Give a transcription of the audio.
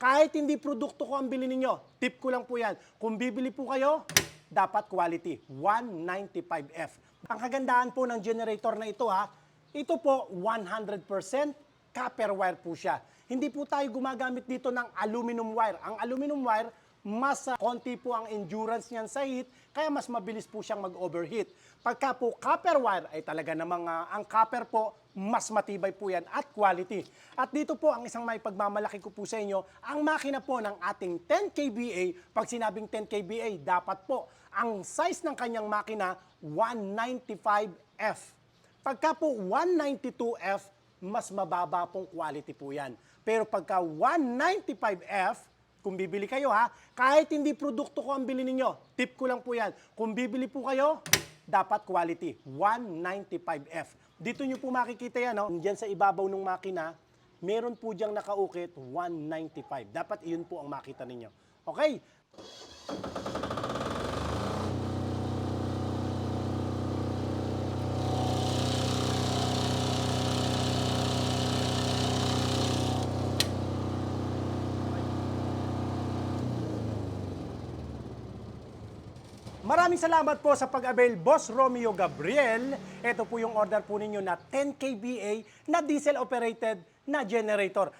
Kahit hindi produkto ko ang bilhin ninyo, tip ko lang po yan. Kung bibili po kayo, dapat quality, 195F. Ang kagandahan po ng generator na ito ito po 100% copper wire po siya. Hindi po tayo gumagamit dito ng aluminum wire. Ang aluminum wire, mas konti po ang endurance niyan sa heat, kaya mas mabilis po siyang mag-overheat. Pagka po copper wire ay talaga namang ang copper po, mas matibay po yan at quality. At dito po ang isang may pagmamalaki ko po sa inyo, ang makina po ng ating 10 kVA, pag sinabing 10 kVA, dapat po ang size ng kanyang makina 195F. Pagka po 192F, mas mababa pong quality po yan. Pero pagka 195F, kung bibili kayo kahit hindi produkto ko ang bilhin ninyo, tip ko lang po yan. Kung bibili po kayo, dapat quality, 195F. Dito nyo po makikita yan, Diyan sa ibabaw ng makina, meron po diyang nakaukit 195. Dapat iyon po ang makita ninyo. Okay? Maraming salamat po sa pag-avail, Boss Romeo Gabriel. Ito po yung order po ninyo na 10 kVA na diesel-operated na generator.